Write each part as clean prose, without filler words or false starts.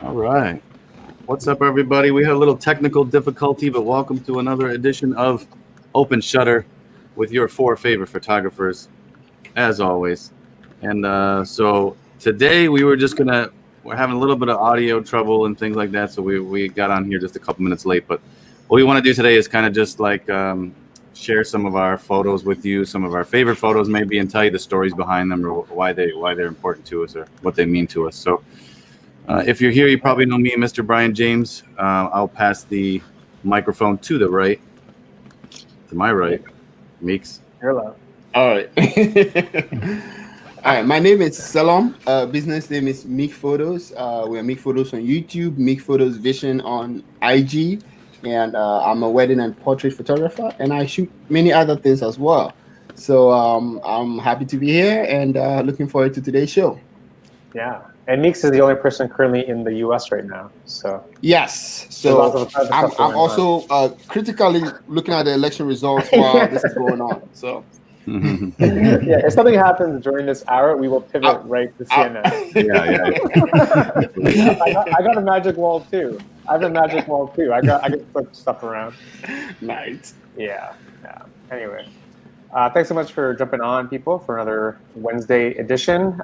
All right. What's up, everybody? We had a little technical difficulty, but welcome to another edition of Open Shutter with your four favorite photographers, as always. And so today we're having a little bit of audio trouble and things like that, so we got on here just a couple minutes late. But what we want to do today is kind of just like share some of our photos with you, some of our favorite photos maybe, and tell you the stories behind them or why they're important to us or what they mean to us. So if you're here, you probably know me, Mr. Brian James. I'll pass the microphone to the right, to my right, Meeks. Hello. All right. All right. My name is Salam. Business name is Meek Photos. We're Meek Photos on YouTube, Meek Photos Vision on IG, and I'm a wedding and portrait photographer, and I shoot many other things as well. So I'm happy to be here and looking forward to today's show. Yeah. And Meeks is the only person currently in the US right now. So yes. So I'm also critically looking at the election results while this is going on. So yeah, if something happens during this hour, we will pivot right to CNN. I got a magic wall too. I have a magic wall too. I can flip stuff around. Nice. Yeah. Anyway. Thanks so much for jumping on, people, for another Wednesday edition.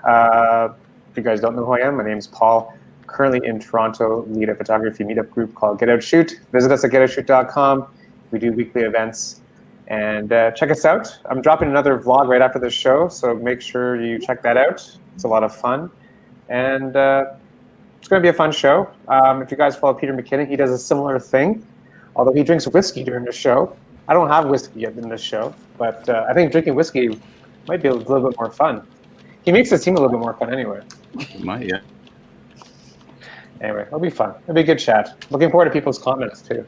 If you guys don't know who I am, my name is Paul. Currently in Toronto, lead a photography meetup group called Get Out Shoot. Visit us at getoutshoot.com. We do weekly events, and check us out. I'm dropping another vlog right after this show, so make sure you check that out. It's a lot of fun, and it's going to be a fun show. If you guys follow Peter McKinnon, he does a similar thing, although he drinks whiskey during the show. I don't have whiskey yet in this show, but I think drinking whiskey might be a little bit more fun. He makes the team a little bit more fun anyway. Might, yeah. Anyway, it'll be fun. It'll be a good chat. Looking forward to people's comments too.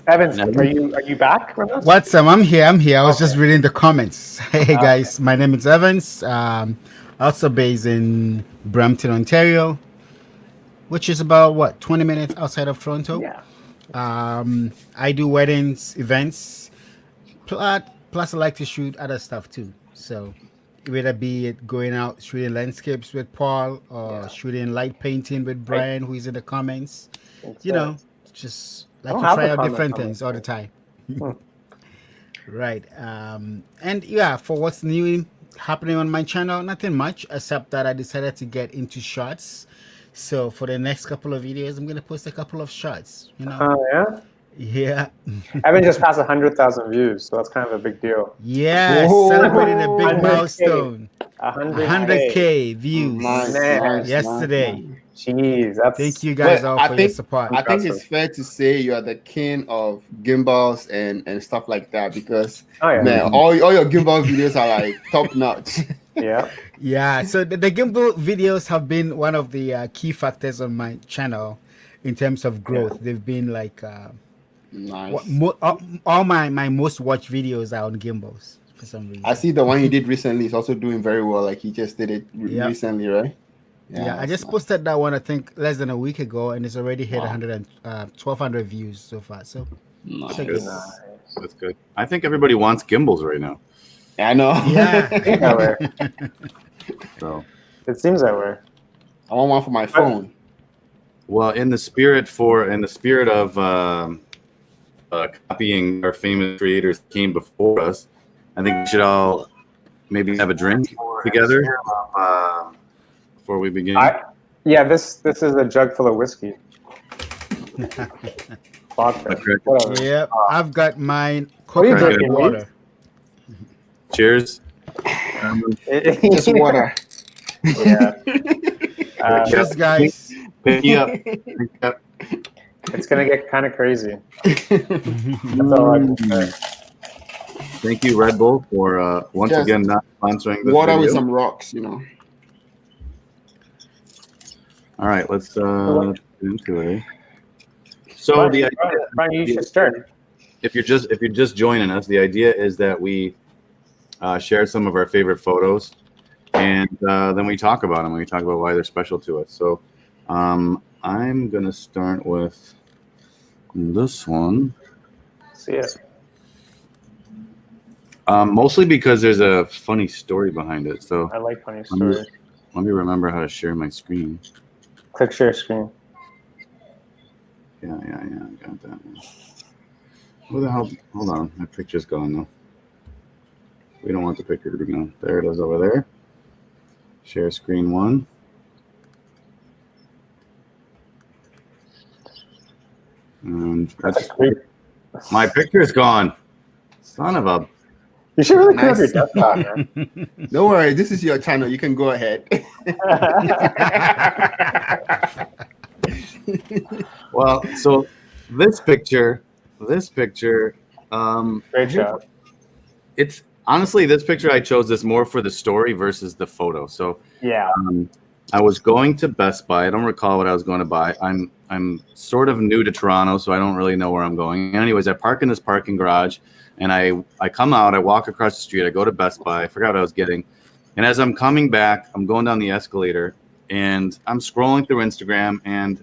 Evans, are you back from us? What's up? I'm here. I was just reading the comments. Hey guys, my name is Evans. Also based in Brampton, Ontario, which is about 20 minutes outside of Toronto. Yeah. I do weddings, events, plus I like to shoot other stuff too. So whether be it going out shooting landscapes with Paul or shooting light painting with Brian, who is in the comments, just like to try out different things all the time. Right. And yeah, for what's new happening on my channel, nothing much except that I decided to get into shots. So for the next couple of videos, I'm gonna post a couple of shots. Oh yeah. Yeah. Evan just passed 100,000 views, so that's kind of a big deal. Yeah, celebrating a big milestone. 100K views yesterday. Jeez, thank you guys all for your support. I think it's fair to say you are the king of gimbals and stuff like that because man, all your gimbal videos are like top notch. Yeah. So the gimbal videos have been one of the key factors on my channel in terms of growth. Yeah. They've been like nice. All my most watched videos are on gimbals for some reason. I see the one you did recently is also doing very well. Like he just did it recently, right? Yeah, I just posted that one I think less than a week ago, and it's already hit 1,200 views so far. So that's good. I think everybody wants gimbals right now. I know. Yeah. So it seems that way. I want one for my phone. Well, in the spirit of copying our famous creators that came before us, I think we should all maybe have a drink together before we begin. This is a jug full of whiskey. Yeah, I've got mine. Coconut water. Cheers. Just water. Yeah. Cheers, guys. Pick you up. It's gonna get kind of crazy. That's all I can say. Thank you, Red Bull, for once again not sponsoring this water video. with some rocks, All right, let's get into it. So Brian, you should start. If you're just joining us, the idea is that we share some of our favorite photos, and then we talk about them. We talk about why they're special to us. So I'm gonna start with this one. See it. Mostly because there's a funny story behind it. So I like funny stories. let me remember how to share my screen. Click share screen. Yeah, I got that. Where the hell? Hold on, my picture's gone though. We don't want the picture to be gone. There it is over there. Share screen 1. And that's Great. my picture is gone. Son of a. You should really clear up your Nice. desktop, man. Don't worry, this is your channel. You can go ahead. Well, so this picture, Great job. it's honestly this picture I chose this more for the story versus the photo. So Yeah. I was going to Best Buy. I don't recall what I was going to buy. I'm sort of new to Toronto, so I don't really know where I'm going. Anyways, I park in this parking garage, and I come out. I walk across the street. I go to Best Buy. I forgot what I was getting. And as I'm coming back, I'm going down the escalator, and I'm scrolling through Instagram, and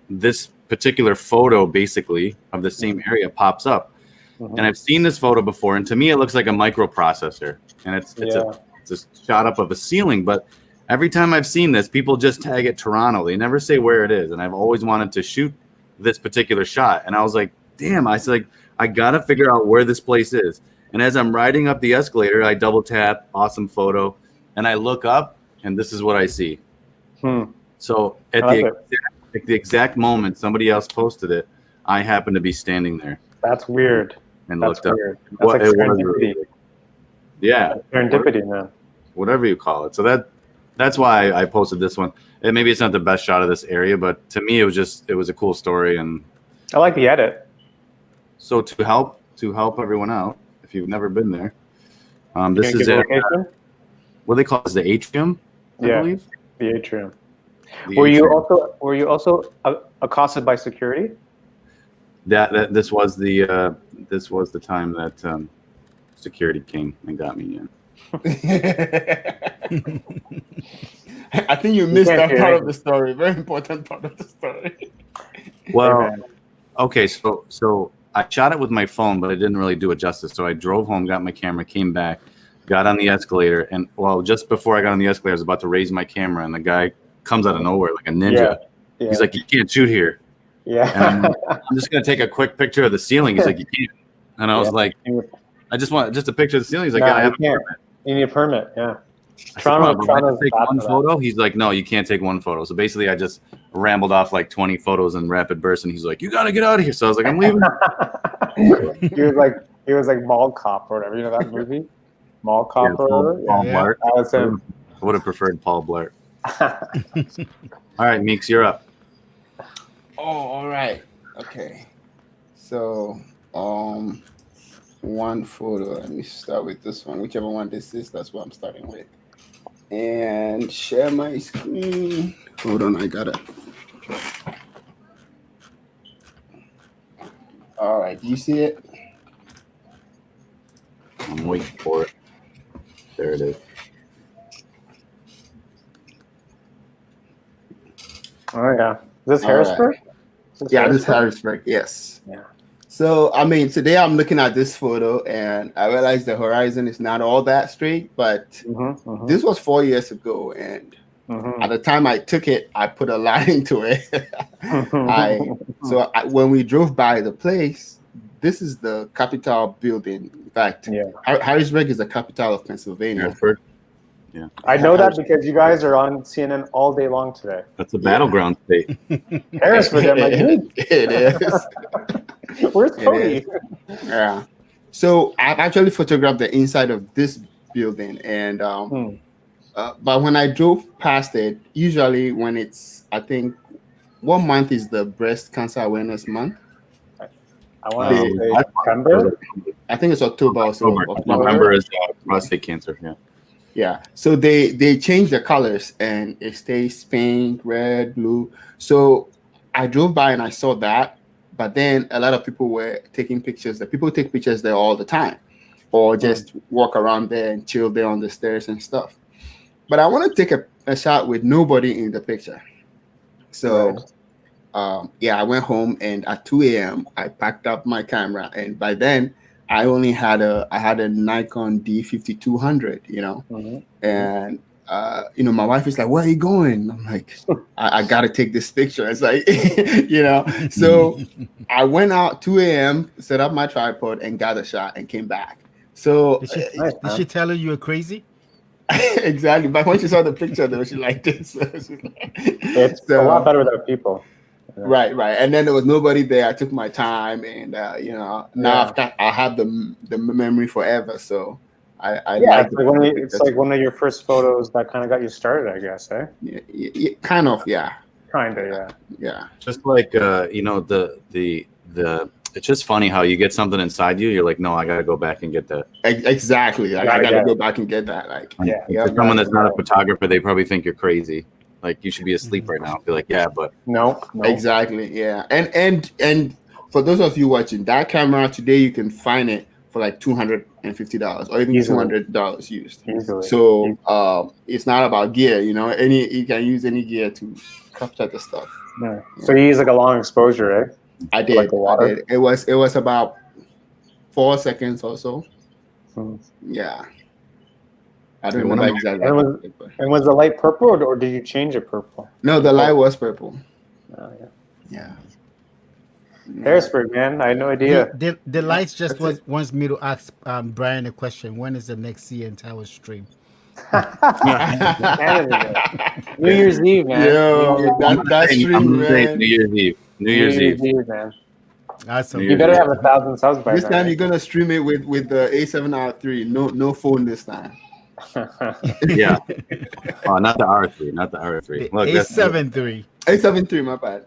this particular photo, basically of the same area, pops up. And I've seen this photo before, and to me, it looks like a microprocessor, and it's a shot up of a ceiling, but every time I've seen this, people just tag it Toronto. They never say where it is. And I've always wanted to shoot this particular shot. And I was like, damn, I said, like, I got to figure out where this place is. And as I'm riding up the escalator, I double tap, awesome photo. And I look up, and this is what I see. So at the exact moment somebody else posted it, I happened to be standing there. That's weird. And That's looked weird. up. That's What like it was serendipity. really, yeah. Serendipity, man. Whatever you call it. So that's why I posted this one. And maybe it's not the best shot of this area, but to me, it was a cool story. And I like the edit. so to help everyone out, if you've never been there, Can this you is give it. the location? What they call it is the atrium, I believe. The atrium. The Were you atrium. also accosted by security? That this was the time that security came and got me in. I think you missed can't that hear part it. of the story. Very important part of the story. Well, okay, so I shot it with my phone, but I didn't really do it justice. So I drove home, got my camera, came back, got on the escalator, and just before I got on the escalator, I was about to raise my camera, and the guy comes out of nowhere like a ninja. Yeah. He's like, "You can't shoot here." Yeah. And I'm just gonna take a quick picture of the ceiling. He's like, "You can't." And I was like, "I just want a picture of the ceiling." He's like, No, "Yeah, I have you a can't. permit." You need a permit, yeah. I said, "Come on, bro, I Toronto's can take bad one for that. photo." He's like, "No, you can't take one photo." So basically, I just rambled off like 20 photos in rapid bursts, and he's like, "You gotta get out of here." So I was like, "I'm leaving." he was like Mall Cop or whatever. You know that movie? Mall Cop or whatever? Paul Yeah. Blart. That was him. I would have preferred Paul Blart. All right, Meeks, you're up. Oh, all right. Okay. So, one photo. Let me start with this one. Whichever one this is, that's what I'm starting with. And share my screen. Hold on, I got it. All right, do you see it? I'm waiting for it. There it is. Oh yeah. Is this All Harrisburg? right. Yeah, this is Harrisburg. Yes. Yeah. So, I mean, today I'm looking at this photo and I realized the horizon is not all that straight, but this was 4 years ago. And at the time I took it, I put a lot into it. When we drove by the place, this is the Capitol building. In fact, Harrisburg is the capital of Pennsylvania. Harrisburg. Yeah. I know that because you guys are on CNN all day long today. That's a battleground state. Harrisburg, I'm like, it is. Where's Cody? Yeah. So I've actually photographed the inside of this building, and but when I drove past it, usually when it's, I think, what month is the Breast Cancer Awareness Month? I want to say September. I think it's October or so. November is prostate cancer. Yeah. Yeah. So they change the colors and it stays pink, red, blue. So I drove by and I saw that, but then a lot of people were taking pictures. The people take pictures there all the time, or just walk around there and chill there on the stairs and stuff. But I want to take a shot with nobody in the picture. So I went home and at 2 a.m. I packed up my camera, and by then I only had a Nikon D5200, and my wife is like, "Where are you going?" I'm like, I gotta take this picture. It's like, so I went out 2 a.m., set up my tripod, and got a shot, and came back. So Did she tell you were crazy? exactly, but when she saw the picture, though, she liked it. It's a lot better without people. Right, and then there was nobody there. I took my time, and now I have the memory forever. So I like it's like one of your first photos that kind of got you started, I guess, eh? Yeah, kind of, yeah. Yeah. Just like the it's just funny how you get something inside you. You're like, no, I got to go back and get that. Exactly. Like, I got to go back and get that. Like, for someone that's not a photographer, they probably think you're crazy. Like, you should be asleep right now. Be like, yeah, but no. Exactly, yeah. And for those of you watching, that camera today, you can find it for like $250 or even $200 used. Easily. So it's not about gear, you can use any gear to capture the stuff. Yeah. So you use like a long exposure, eh? I did. Like the water? I did. It was about 4 seconds or so. Yeah. I don't remember exactly. And was the light purple, or did you change it purple? No, the light was purple. Oh, yeah. Harrisburg, man. I had no idea. The lights just wants me to ask Brian a question. When is the next CN Tower stream? New Year's Eve, man. Yo, that's stream, man. New Year's Eve, man. Awesome. You better have 1,000 subs by this now. time you're gonna stream it with the A7R3. No phone this time. Yeah. Oh, not the R3. Not the R3. Look, A7 A7 III. My bad.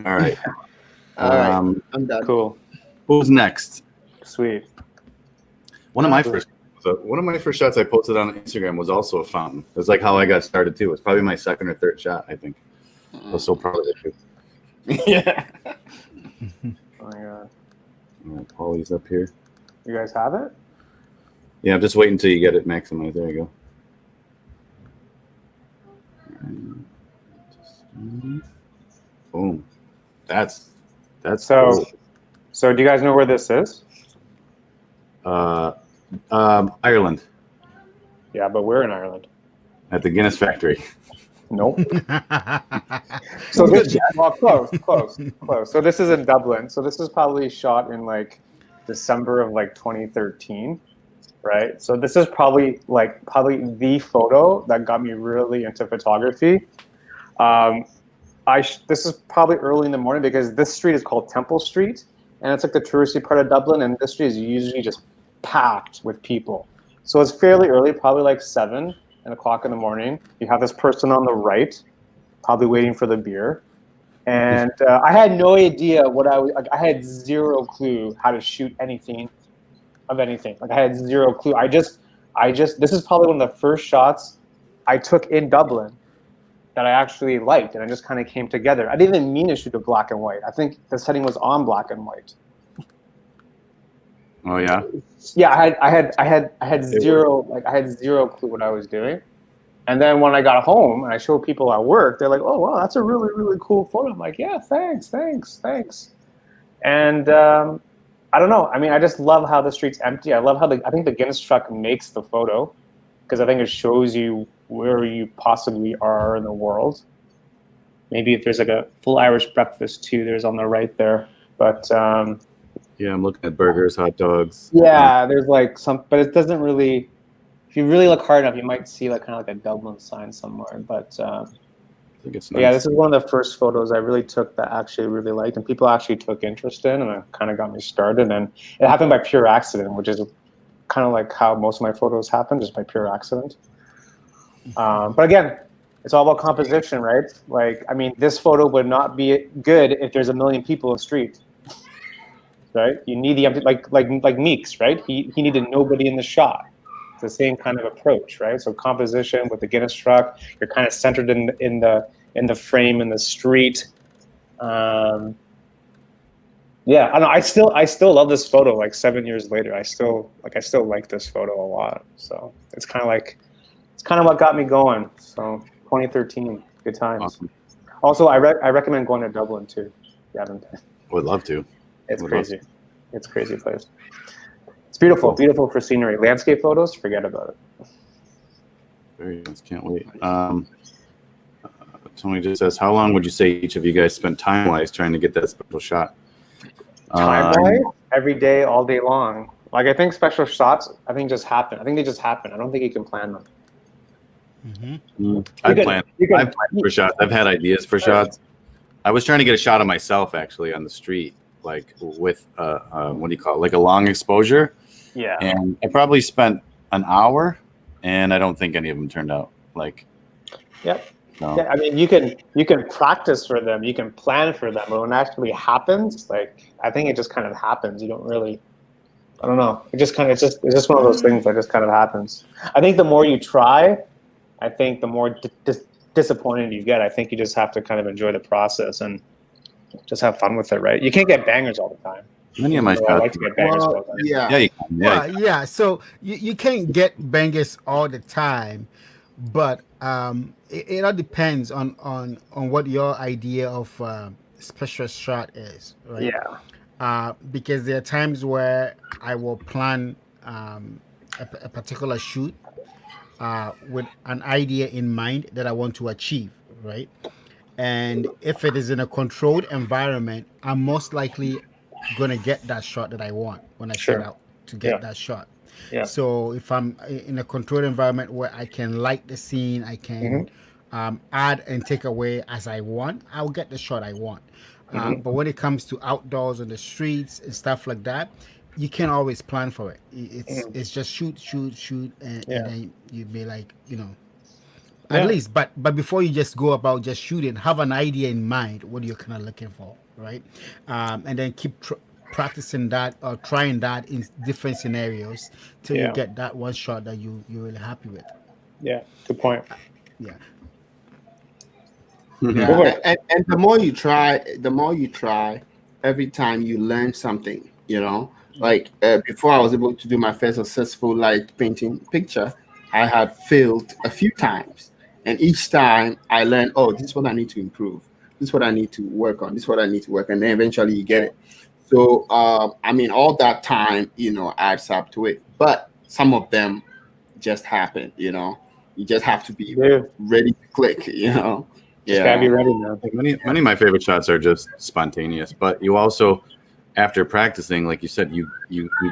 All right. All right. I'm done. Cool. Who's next? Sweet. One of my first shots I posted on Instagram was also a fountain. It's like how I got started too. It's probably my second or third shot, I think. I was so proud of it too. Yeah. Oh my god. All right, Paulie's up here. You guys have it? Yeah, I'm just waiting until you get it maximized. There you go. Boom. That's so cool. So do you guys know where this is? Ireland. Yeah, but we're in Ireland. At the Guinness factory. Nope. So this, close. So this is in Dublin. So this is probably shot in like December of like 2013, right? So this is probably the photo that got me really into photography. This is probably early in the morning because this street is called Temple Street, and it's like the touristy part of Dublin, and this street is usually just packed with people. So it's fairly early, probably like 7 o'clock in the morning. You have this person on the right, probably waiting for the beer. And I had no idea what I had zero clue how to shoot anything of anything. Like I had zero clue. This is probably one of the first shots I took in Dublin that I actually liked, and it just kind of came together. I didn't even mean to shoot a black and white. I think the setting was on black and white. Oh yeah. Yeah, I had zero clue what I was doing. And then when I got home and I showed people at work, they're like, "Oh wow, that's a really, really cool photo." I'm like, "Yeah, thanks." And I don't know. I mean, I just love how the street's empty. I love how I think the Guinness truck makes the photo, because I think it shows you where you possibly are in the world. Maybe if there's like a full Irish breakfast too, there's on the right there. But yeah, I'm looking at burgers, hot dogs. Yeah, there's like some, but it doesn't really. If you really look hard enough, you might see like kind of like a Dublin sign somewhere. But I think it's nice. Yeah, this is one of the first photos I really took that I actually really liked, and people actually took interest in, and it kind of got me started. And it happened by pure accident, which is kind of like how most of my photos happen, just by pure accident. But again, it's all about composition, right? Like, I mean, this photo would not be good if there's a million people in the street, right? You need the empty, like Meeks, right? He needed nobody in the shot. It's the same kind of approach, right? So composition with the Guinness truck, you're kind of centered in the frame in the street. Yeah, I don't know. I still love this photo. Like 7 years later, I still like this photo a lot. So it's kind of what got me going. So 2013, good times. Awesome. Also, I recommend going to Dublin too. If you haven't been. Would love to. It's crazy. It's a crazy place. It's beautiful, beautiful for scenery. Landscape photos, forget about it. Very nice. Can't wait. Tony just says, how long would you say each of you guys spent time-wise trying to get that special shot? Time-wise, every day, all day long. Like, I think special shots, I think just happen. I think they just happen. I don't think you can plan them. I've planned for shots. I've had ideas for shots. I was trying to get a shot of myself actually on the street, like with what do you call it, like a long exposure. Yeah. And I probably spent an hour, and I don't think any of them turned out like. Yep. No. Yeah, I mean, you can practice for them, you can plan for them, but when it actually happens, like, I think it just kind of happens. You don't really, I don't know. It just kind of, it's just one of those things that just kind of happens. I think the more you try, I think the more disappointed you get. I think you just have to kind of enjoy the process and just have fun with it, right? You can't get bangers all the time. Many of my shots. I like to get bangers all the time. Yeah, you can. Yeah, yeah. So you can't get bangers all the time, but it all depends on what your idea of special shot is, right? Yeah. Because there are times where I will plan a particular shoot with an idea in mind that I want to achieve, right? And if it is in a controlled environment, I'm most likely going to get that shot that I want when I set out to get that shot. Yeah. So if I'm in a controlled environment where I can light the scene, I can add and take away as I want, I'll get the shot I want. But when it comes to outdoors on the streets and stuff like that, you can't always plan for it. It's just shoot, and then you be like, at least. But before you just go about just shooting, have an idea in mind what you're kind of looking for, right? And then keep practicing that or trying that in different scenarios till you get that one shot that you're really happy with. Yeah, good point. Yeah. And the more you try, every time you learn something, Like before I was able to do my first successful light painting picture, I had failed a few times. And each time I learned, oh, this is what I need to improve. This is what I need to work on. This is what I need to work on. And then eventually you get it. So, all that time, adds up to it. But some of them just happen, You just have to be ready to click, Just gotta be ready now. Many of my favorite shots are just spontaneous, but you also, after practicing, like you said, you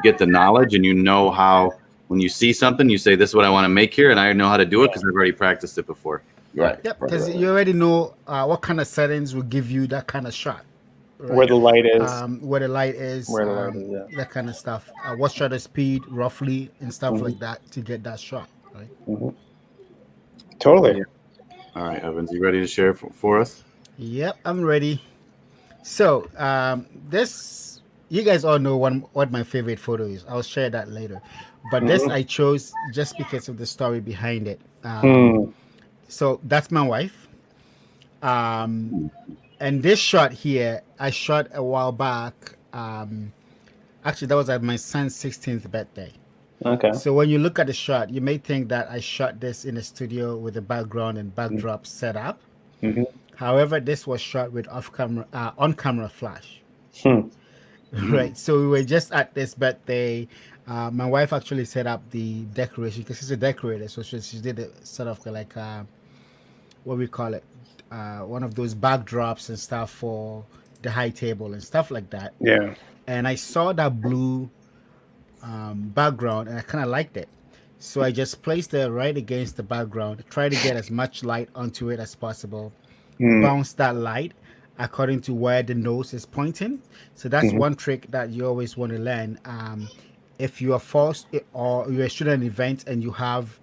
get the knowledge and you know how, when you see something, you say, this is what I want to make here, and I know how to do it because I've already practiced it before. Right. Yep, because you already know what kind of settings will give you that kind of shot. Right? Where the light is. That kind of stuff. What shutter speed, roughly, and stuff like that to get that shot, right? Totally. All right, Evans, you ready to share for us? Yep, I'm ready. So, this, you guys all know what my favorite photo is. I'll share that later. But this I chose just because of the story behind it. So that's my wife. And this shot here, I shot a while back. Actually, that was at my son's 16th birthday. Okay. So when you look at the shot, you may think that I shot this in a studio with a background and backdrop set up. However, this was shot with on-camera flash. Right. So we were just at this birthday. My wife actually set up the decoration because she's a decorator. So she did a sort of like what we call it, one of those backdrops and stuff for the high table and stuff like that. Yeah. And I saw that blue background and I kind of liked it. So I just placed it right against the background, try to get as much light onto it as possible, bounce that light according to where the nose is pointing. So that's one trick that you always want to learn. If you are forced or you're shooting an event and you have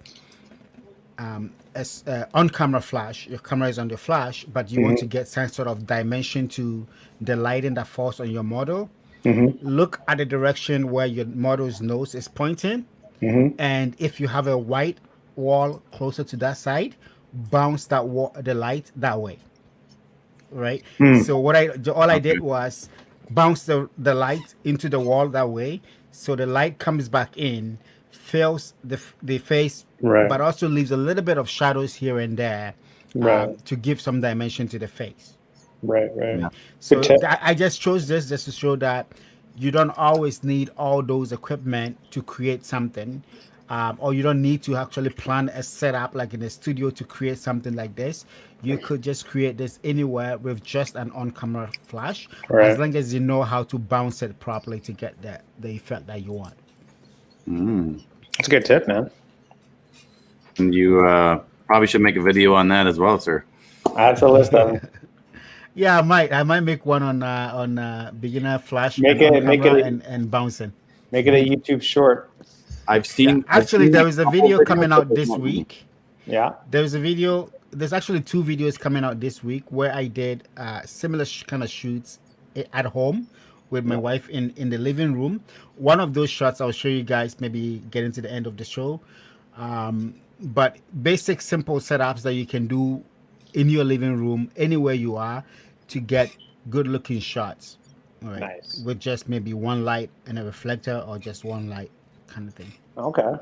on-camera flash, your camera is on the flash, but you want to get some sort of dimension to the lighting that falls on your model, look at the direction where your model's nose is pointing. And if you have a white wall closer to that side, bounce the light that way. Right. So all I did was bounce the light into the wall that way, so the light comes back in, fills the face, but also leaves a little bit of shadows here and there, to give some dimension to the face. Right. So I just chose this just to show that you don't always need all those equipment to create something, or you don't need to actually plan a setup like in a studio to create something like this. You could just create this anywhere with just an on-camera flash, as Right. long as you know how to bounce it properly to get the effect that you want. Mm. That's a good tip, man. And you probably should make a video on that as well, sir. Add to the list of Yeah, I might make one on beginner flash make and on it make camera it and bouncing. make it a YouTube short. I've Yeah, seen. actually, there is a couple video videos, coming but out there's this not many. week. Yeah. There's actually two videos coming out this week where I did similar kind of shoots at home with my wife in the living room. One of those shots I'll show you guys maybe getting to the end of the show. But basic simple setups that you can do in your living room anywhere you are to get good looking shots. All right. Nice. With just maybe one light and a reflector or just one light kind of thing. Okay.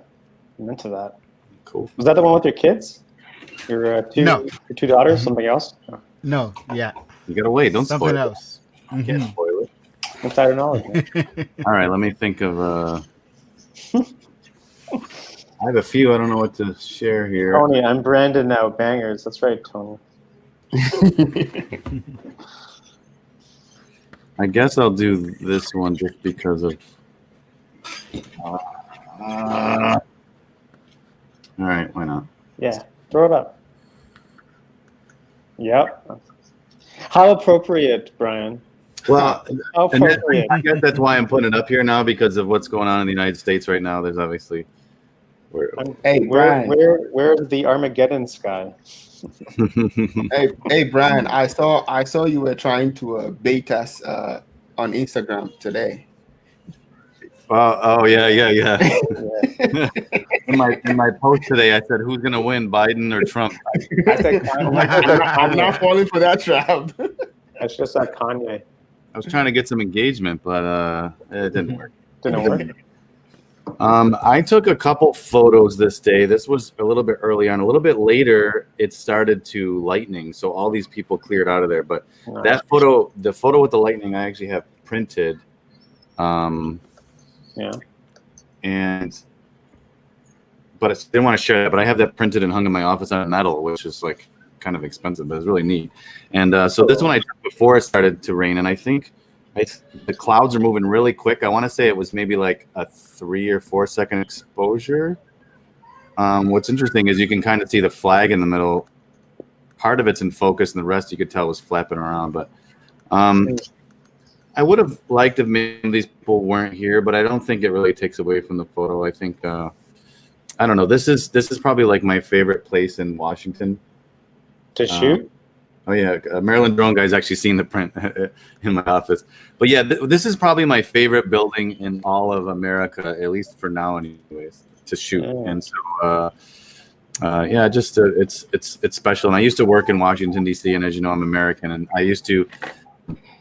I'm into that. Cool. Was that the one with your kids? Your No. your two daughters? Something else? Oh, No, yeah. You gotta wait. Don't Something spoil else. it. Can't Mhm. spoil it. insider knowledge. Man. All right, let me think of. I have a few. I don't know what to share here. Tony, I'm Brandon now. Bangers. That's right, Tony. I guess I'll do this one just because of. All right, why not? Yeah. Throw it up. Yep. How appropriate, Brian. Well, How and that, appropriate. I guess that's why I'm putting it up here now because of what's going on in the United States right now. There's obviously. Hey, Brian. Where's the Armageddon sky? Hey, Brian. I saw you were trying to bait us on Instagram today. Oh yeah. Yeah. in my post today, I said, "Who's gonna win, Biden or Trump?" I said I'm not falling for that trap. That's just like Kanye. I was trying to get some engagement, but it didn't work. Didn't work. I took a couple photos this day. This was a little bit early on. A little bit later, it started to lightning, so all these people cleared out of there. But Nice. that photo, the photo with the lightning, I actually have printed. Yeah. But I didn't want to share that. But I have that printed and hung in my office on metal, which is like kind of expensive, but it's really neat. And so this one I took before it started to rain, and I think the clouds are moving really quick. I want to say it was maybe like a 3 or 4 second exposure. What's interesting is you can kind of see the flag in the middle. Part of it's in focus, and the rest you could tell was flapping around. But I would have liked if maybe these people weren't here, but I don't think it really takes away from the photo. I think I don't know. This is probably like my favorite place in Washington To shoot? Oh yeah, Maryland Drone Guy's actually seen the print in my office. But yeah, this is probably my favorite building in all of America, at least for now, anyways, to shoot. Oh. And so, yeah, just it's special. And I used to work in Washington D.C., and as you know, I'm American, and I used to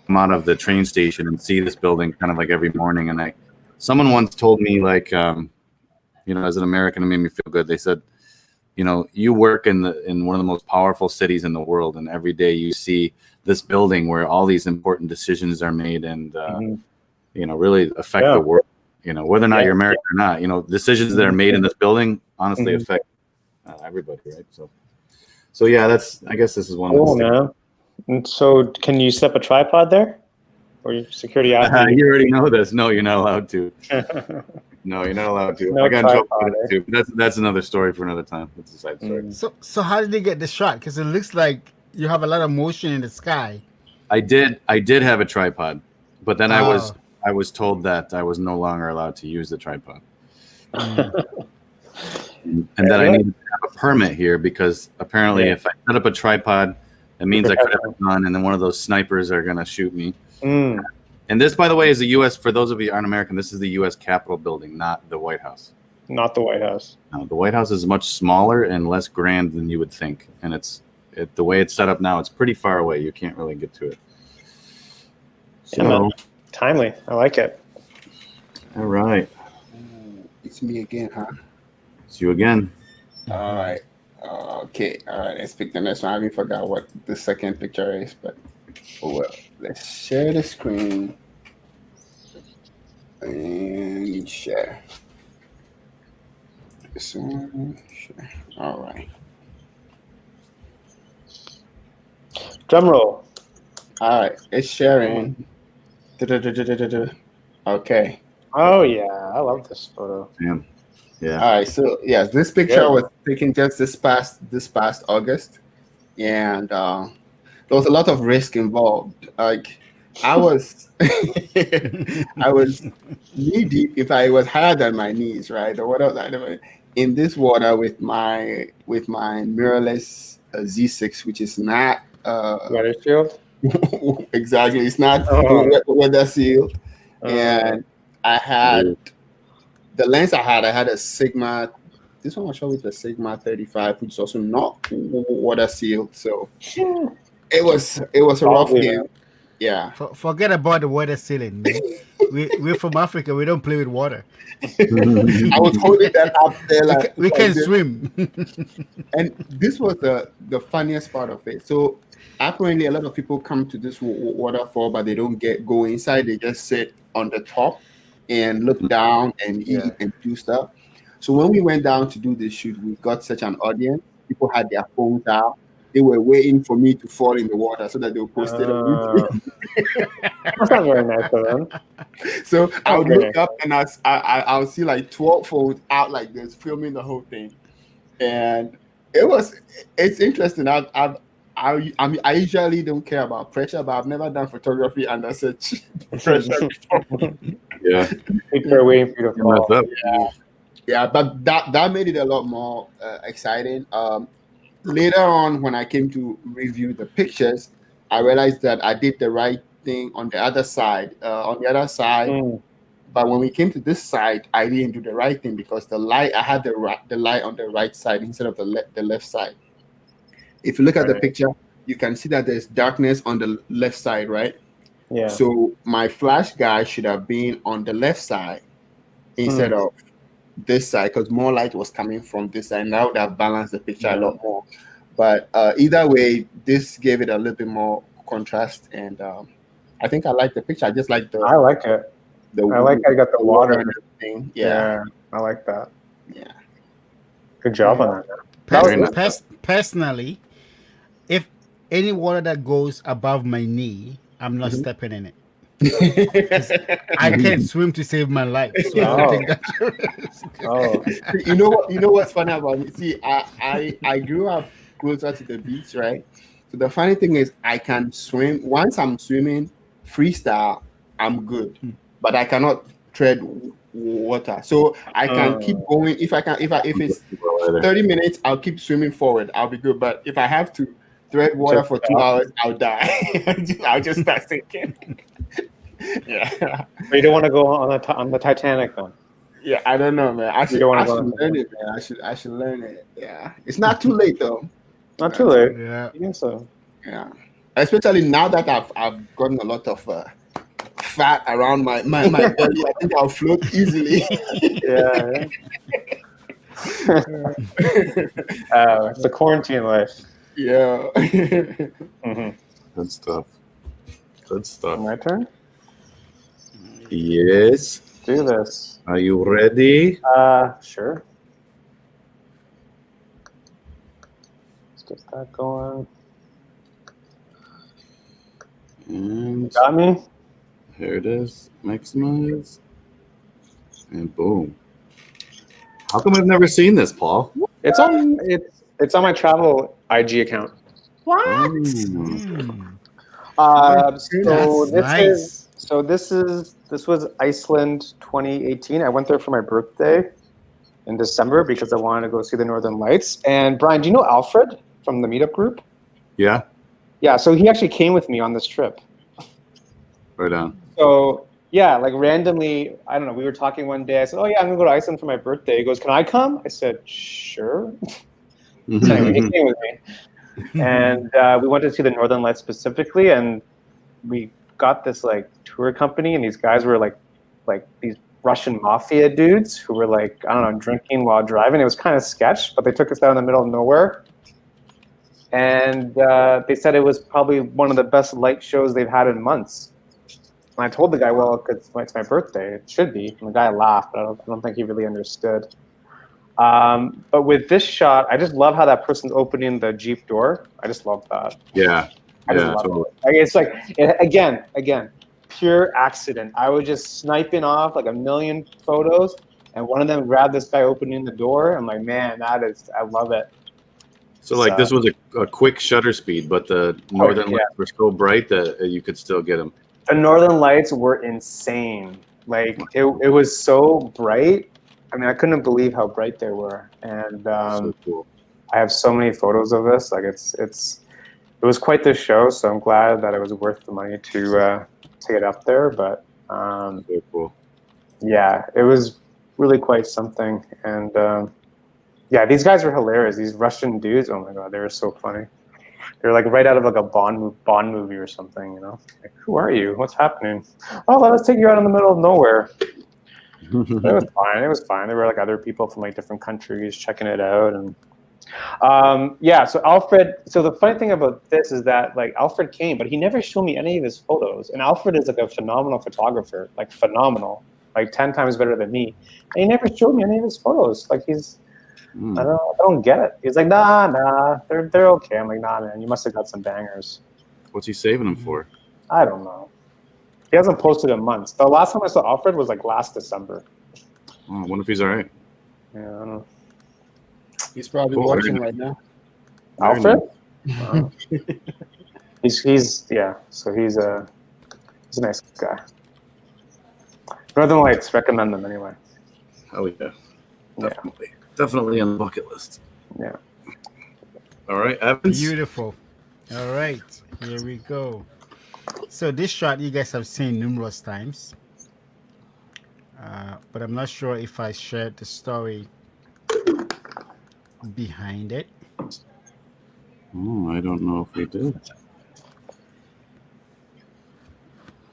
come out of the train station and see this building kind of like every morning. And someone once told me, like, you know, as an American, it made me feel good. They said, you know, you work in one of the most powerful cities in the world, and every day you see this building where all these important decisions are made, and you know, really affect the world. You know, whether or not you're American or not, you know, decisions that are made in this building honestly affect everybody, right? So yeah, I guess this is one. Cool, man. And so, can you set up a tripod there, or your security ask you? You already know this. No, you're not allowed to. No, you're not allowed to. No I got in trouble tripod, for that too. That's another story for another time. That's a side story. So how did they get the shot? Because it looks like you have a lot of motion in the sky. I did have a tripod, but then I Oh. was told that I was no longer allowed to use the tripod, and that I needed to have a permit here because apparently if I set up a tripod, it means I could have a gun, and then one of those snipers are gonna shoot me. And this, by the way, is the U.S. For those of you who aren't American, this is the U.S. Capitol building, not the White House. Not the White House. No, the White House is much smaller and less grand than you would think, and the way it's set up now, it's pretty far away. You can't really get to it. So, Timely. I like it. all right, It's me again, huh? it's you again. All right. Okay. All right. Let's pick the next one. I even forgot what the second picture is, but oh well. Let's share the screen. And share. This one, share. All right. Drum roll. All right. It's sharing. Da-da-da-da-da-da. Okay. Oh yeah, I love this photo. Damn. Yeah. All right. So yes, this picture Good. was taken just this past August, and there was a lot of risk involved. Like I was, I was knee deep. If I was higher than my knees, right? Or what else? I don't know, in this water with my mirrorless Z6, which is not Weather shield. exactly. It's not Oh. weather sealed, and I had the lens. I had a Sigma. This one was shot with a Sigma 35, which is also not water sealed. So it was a rough Probably, game. man. Yeah. Forget about the water ceiling, man. We're from Africa. We don't play with water. I was holding that up there like We can this. swim. And this was the funniest part of it. So apparently a lot of people come to this waterfall, but they don't go inside. They just sit on the top and look down and eat and do stuff. So when we went down to do this shoot, we got such an audience. People had their phones out. They were waiting for me to fall in the water so that they'll post it on YouTube. That's not very nice of them. So I would Okay. look up and I would see like 12 phones out like this, filming the whole thing. And it's interesting. I usually don't care about pressure, but I've never done photography under such pressure before. Yeah. People are waiting for you to fall. That's up. Yeah, but that made it a lot more exciting. Later on, when I came to review the pictures, I realized that I did the right thing on the other side. But when we came to this side, I didn't do the right thing because the light, I had the light on the right side instead of the left side. If you look at the Right. picture, you can see that there's darkness on the left side, right? Yeah. So my flash guy should have been on the left side instead of this side because more light was coming from this side, and that would have balanced the picture a lot more. But either way, this gave it a little bit more contrast, and I think I like the picture. I just like I like it. I like how you got the water. and everything. Yeah. I like that. Yeah. Good job on that. Personally, if any water that goes above my knee, I'm not stepping in it. I can't swim to save my life, so I don't think that's Oh, You know what's funny about me? See, I grew up closer to the beach, right? So the funny thing is I can swim. Once I'm swimming freestyle, I'm good. But I cannot tread water. So I can keep going. If it's 30 minutes, I'll keep swimming forward. I'll be good. But if I have to tread water for 2 hours, I'll die. I'll just start sinking. Yeah. but you don't want to go on the Titanic then. Yeah, I don't know, man. I should don't wanna go learn it, man. I should learn it. Yeah. It's not too late though. Not too late. Yeah. I think so. Yeah. Especially now that I've gotten a lot of fat around my belly, I think I'll float easily. Yeah. It's the quarantine life. Yeah. Good stuff. Good stuff. My turn. Yes. Do this. Are you ready? Sure. Let's get that going. And Got me? here it is. Maximize. And boom. How come I've never seen this, Paul? It's on my travel IG account. Mm. This was Iceland 2018. I went there for my birthday in December because I wanted to go see the Northern Lights. And Brian, do you know Alfred from the meetup group? Yeah. Yeah, so he actually came with me on this trip. Right on. So yeah, like randomly, I don't know, we were talking one day. I said, oh yeah, I'm gonna go to Iceland for my birthday. He goes, can I come? I said, sure. So anyway, he came with me. And we went to see the Northern Lights specifically, and we got this like tour company, and these guys were like these Russian mafia dudes who were like, I don't know, drinking while driving. It was kind of sketch, but they took us out in the middle of nowhere. And they said it was probably one of the best light shows they've had in months. And I told the guy, well, it's my birthday. It should be. And the guy laughed, but I don't think he really understood. But with this shot, I just love how that person's opening the Jeep door. I just love that. Yeah. I just love it. Like, it's like, again, pure accident. I was just sniping off like a million photos, and one of them grabbed this guy opening the door. I'm like, man, I love it. So like this was a quick shutter speed, but the northern lights were so bright that you could still get them. The northern lights were insane. Like it was so bright. I mean, I couldn't believe how bright they were. And So cool. I have so many photos of this. Like it was quite the show. So I'm glad that it was worth the money to get up there. But So cool. yeah, it was really quite something. And yeah, these guys were hilarious. These Russian dudes, oh my god, they were so funny. They're like right out of like a Bond movie or something, you know? Like, who are you? What's happening? Oh, let us take you out in the middle of nowhere. It was fine. It was fine. There were like other people from like different countries checking it out, and yeah. So Alfred. So the funny thing about this is that like Alfred came, but he never showed me any of his photos. And Alfred is like a phenomenal photographer, like phenomenal, like 10 times better than me. And he never showed me any of his photos. Like he's, I don't get it. He's like, nah, they're okay. I'm like, nah, man, you must have got some bangers. What's he saving them for? I don't know. He hasn't posted in months. The last time I saw Alfred was like last December. Oh, I wonder if he's all right. Yeah, I don't know. He's probably watching right now. Alfred? Wow. he's yeah. So he's a nice guy. Northern Lights, recommend them anyway. Oh yeah, definitely on the bucket list. Yeah. All right, Evans. Beautiful. All right, here we go. So this shot you guys have seen numerous times, but I'm not sure if I shared the story behind it. Oh, I don't know if we did.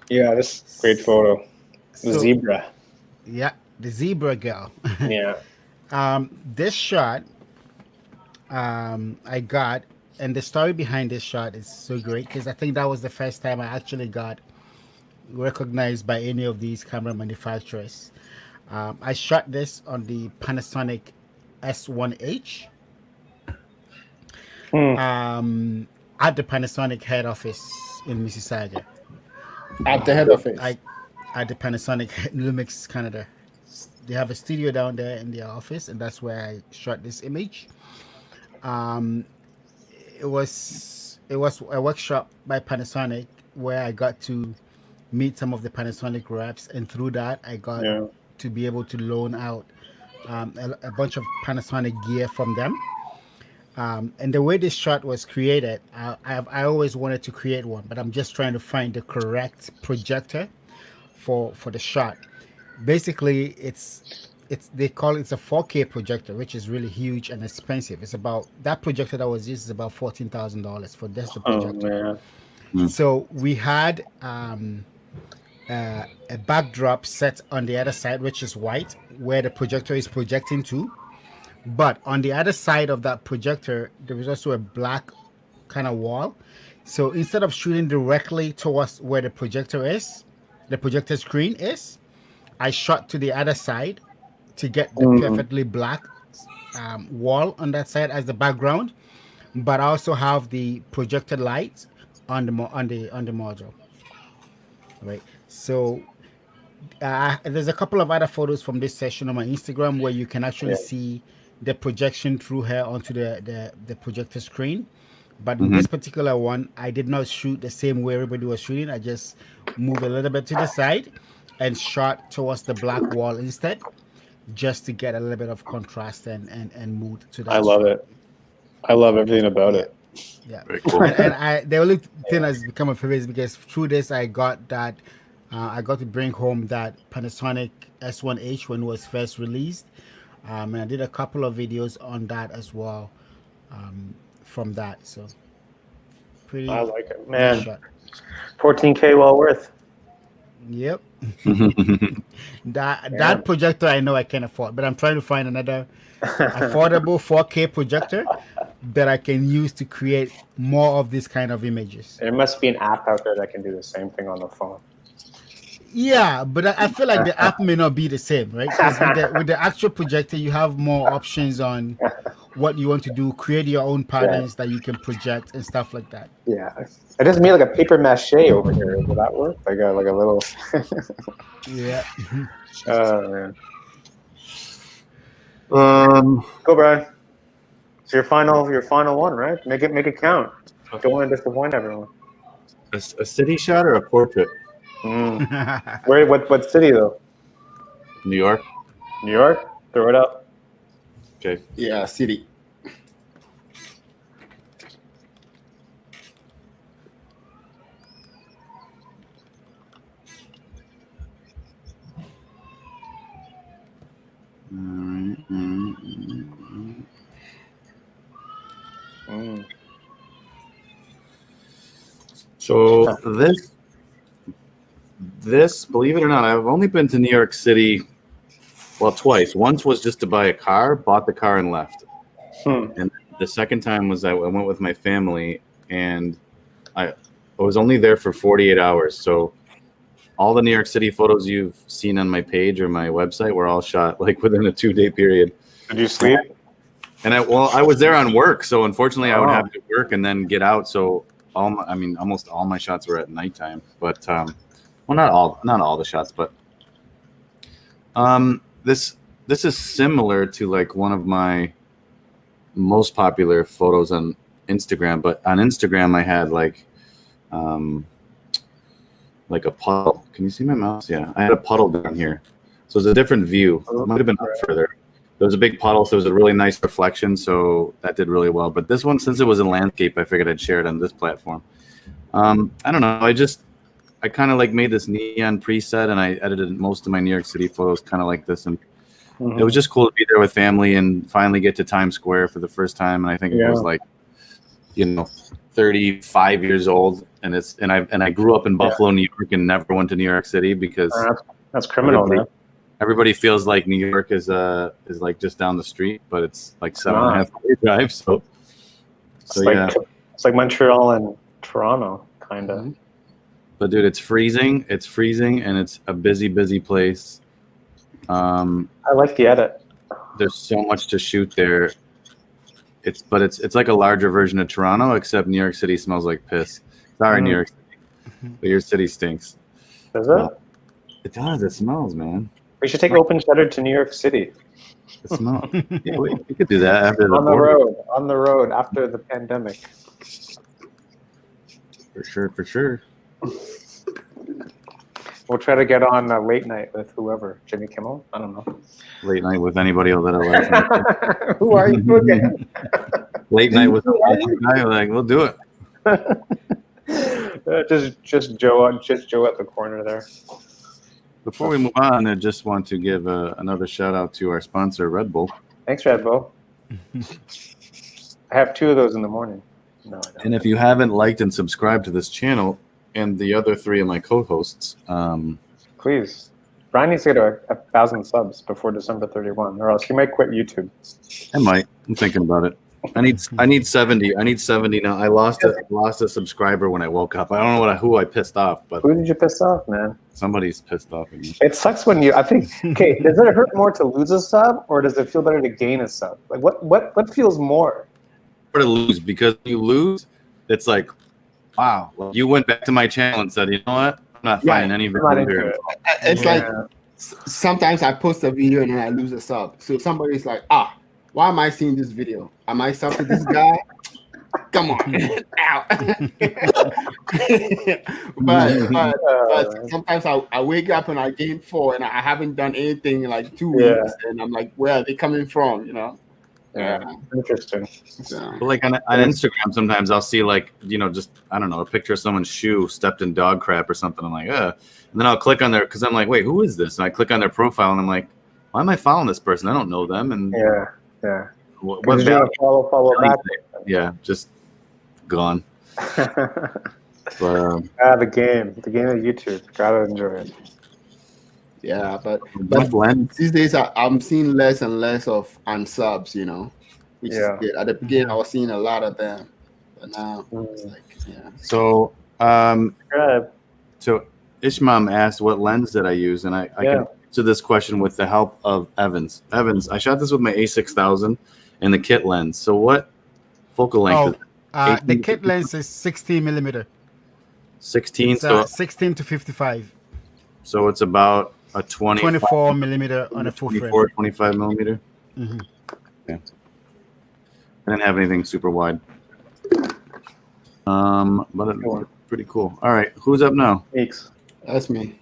Yeah, this is a great photo. The zebra. Yeah, the zebra girl. Yeah. This shot I got, and the story behind this shot is so great because I think that was the first time I actually got recognized by any of these camera manufacturers. I shot this on the Panasonic S1H at the Panasonic head office in Mississauga. At the head office. At the Panasonic Lumix Canada. They have a studio down there in their office, and that's where I shot this image. It was a workshop by Panasonic where I got to meet some of the Panasonic reps, and through that I got to be able to loan out a bunch of Panasonic gear from them. And the way this shot was created, I always wanted to create one, but I'm just trying to find the correct projector for the shot. Basically, they call it's a 4K projector, which is really huge and expensive. It's about that projector that was used is about $14,000 for just the projector. Oh, man. So we had a backdrop set on the other side, which is white, where the projector is projecting to. But on the other side of that projector, there was also a black kind of wall. So instead of shooting directly towards where the projector is, the projector screen is, I shot to the other side to get the perfectly black wall on that side as the background, but I also have the projected lights on the module. Right. So there's a couple of other photos from this session on my Instagram where you can actually see the projection through here onto the projector screen. But in this particular one, I did not shoot the same way everybody was shooting. I just moved a little bit to the side and shot towards the black wall instead, just to get a little bit of contrast and mood to that. I love it. I love everything about it. Yeah. Very cool. and the only thing that's become a favorite is because through this I got that I got to bring home that Panasonic S1H when it was first released, and I did a couple of videos on that as well from that. So pretty. I like it, man. Shot. 14K, well worth. Yep. that projector I know I can afford, but I'm trying to find another affordable 4K projector that I can use to create more of this kind of images. There must be an app out there that can do the same thing on the phone. Yeah, but I feel like the app may not be the same, right? Because with the actual projector, you have more options on what you want to do, create your own patterns that you can project and stuff like that. Yeah, I just made like a paper mache over here. Will that work? Like a little. Yeah. Oh man. Um, Go, Brian. It's your final one, right? Make it count. Don't want to disappoint everyone. a city shot or a portrait? Where? What city though? New York. New York. Throw it up. Okay. Yeah, city. So this, believe it or not, I've only been to New York City, well, twice. Once was just to buy a car, bought the car and left. And the second time was I went with my family, and I was only there for 48 hours. So all the New York City photos you've seen on my page or my website were all shot like within a 2-day period. Did you sleep? And I was there on work, so unfortunately I would have to work and then get out. So almost all my shots were at nighttime. But well, not all the shots, but this is similar to like one of my most popular photos on Instagram. But on Instagram, I had like a puddle. Can you see my mouse? Yeah, I had a puddle down here, so it's a different view. It might have been up further. There was a big puddle, so it was a really nice reflection. So that did really well. But this one, since it was in landscape, I figured I'd share it on this platform. I don't know. I kind of like made this neon preset, and I edited most of my New York City photos kind of like this, and it was just cool to be there with family and finally get to Times Square for the first time. And I think it was like, 35 years old, and I grew up in Buffalo, New York, and never went to New York City because that's criminal, man. Everybody feels like New York is like just down the street, but it's like 7.5 hour drive. So yeah, it's like Montreal and Toronto, kind of. But dude, it's freezing. It's freezing, and it's a busy place. I like the edit. There's so much to shoot there. It's like a larger version of Toronto, except New York City smells like piss. Sorry, New York City, but your city stinks. Does it? It does. It smells, man. We should take Open Shutter to New York City. It smells. Yeah, we could do that after the on the road after the pandemic. For sure. We'll try to get on late night with whoever. Jimmy Kimmel? I don't know. Late night with anybody that I like. Who are you again? Late night with a guy, like, we'll do it. Just Joe at the corner there. Before we move on, I just want to give another shout out to our sponsor, Red Bull. Thanks, Red Bull. I have 2 of those in the morning. No, I don't. And if you haven't liked and subscribed to this channel and the other 3 of my co-hosts, please. Brian needs to get 1,000 subs before December 31, or else he might quit YouTube. I might. I'm thinking about it. I need 70. I need 70 now. I lost a subscriber when I woke up. I don't know who I pissed off, but who did you piss off, man? Somebody's pissed off at me. It sucks when I think, okay, does it hurt more to lose a sub, or does it feel better to gain a sub? Like what feels more? To lose, because you lose, it's like, wow, you went back to my channel and said, you know what? I'm not finding any video here. It's like sometimes I post a video and then I lose a sub. So somebody's like, why am I seeing this video? Am I sub to this guy? Come on. Ow. but sometimes I wake up and I gain 4 and I haven't done anything in like 2 weeks, and I'm like, where are they coming from? Yeah, interesting. But like on Instagram, sometimes I'll see like, just, I don't know, a picture of someone's shoe stepped in dog crap or something. I'm like, and then I'll click on their, because I'm like, wait, who is this? And I click on their profile and I'm like, why am I following this person? I don't know them. And yeah. What follow back. Yeah, just gone. But the game of YouTube. Gotta enjoy it. Yeah, but these days I'm seeing less and less of unsubs, which is good. At the beginning, I was seeing a lot of them, but now it's like, So, Ishmael asked what lens did I use, and I can answer this question with the help of Evans. Evans, I shot this with my A6000 and the kit lens. So what focal length is it? The 18 kit lens is 16 millimeter. 16, It's so 16 to 55. so it's about a 24 millimeter on a full frame. 24, 25 millimeter. Mhm. Yeah. I didn't have anything super wide. But it's pretty cool. All right, who's up now? Meeks. That's me.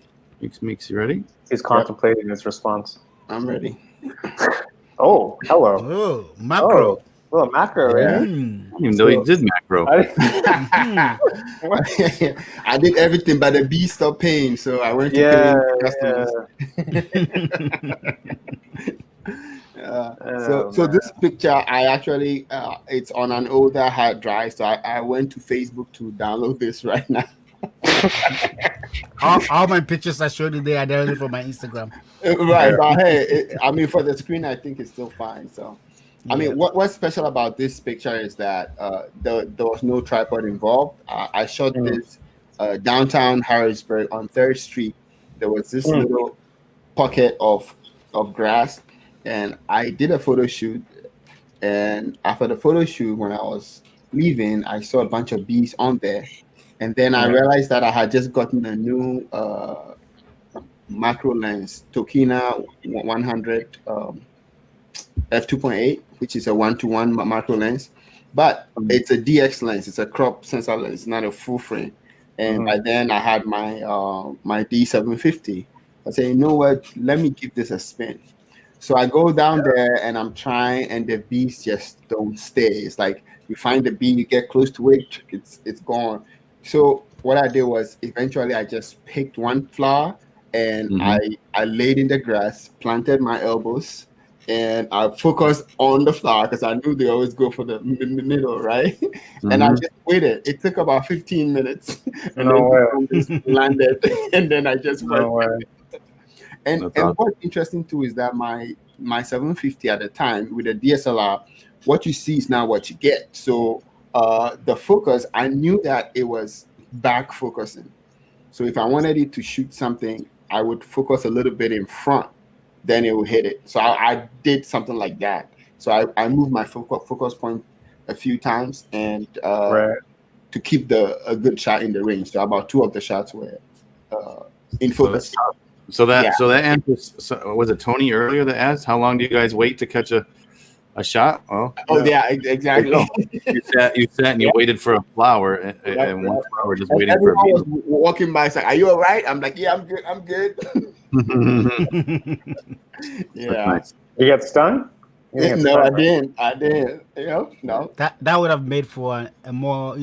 Meeks, you ready? He's contemplating his response. I'm ready. Oh, hello. Oh, macro. Oh, little macro, yeah. I didn't even know he did macro. I did everything, but the bee stopped paying, so I went to pay customers. So this picture, I actually, it's on an older hard drive, so I went to Facebook to download this right now. all my pictures I showed you, they are directly from my Instagram. Right, but hey, I mean, for the screen, I think it's still fine. So, I mean, what's special about this picture is that there was no tripod involved. I shot this downtown Harrisburg on 3rd Street. There was this little pocket of grass, and I did a photo shoot. And after the photo shoot, when I was leaving, I saw a bunch of bees on there. And then I realized that I had just gotten a new macro lens, Tokina 100 f2.8, which is a 1:1 macro lens, but it's a DX lens. It's a crop sensor lens. It's not a full frame. And by then I had my my D750. I said, you know what? Let me give this a spin. So I go down there and I'm trying, and the bees just don't stay. It's like you find the bee, you get close to it, it's gone. So what I did was eventually I just picked one flower and I laid in the grass, planted my elbows, and I focused on the flower because I knew they always go for the middle, right? And I just waited. It took about 15 minutes, and then it landed, and then I just went. And what's interesting too is that my 750 at the time with the DSLR, what you see is not what you get. So the focus, I knew that it was back focusing. So if I wanted it to shoot something, I would focus a little bit in front, then it will hit it. So I did something like that. So I moved my focus point a few times and to keep a good shot in the range. So about 2 of the shots were in focus. So that answers. So was it Tony earlier that asked how long do you guys wait to catch a shot? Yeah, exactly. You sat and you waited for a flower, and one flower just waiting for a bee. Was walking by, saying, "Are you all right?" I'm like, "Yeah, I'm good." Yeah. Nice. You got stung? No, I didn't. No. That would have made for a more,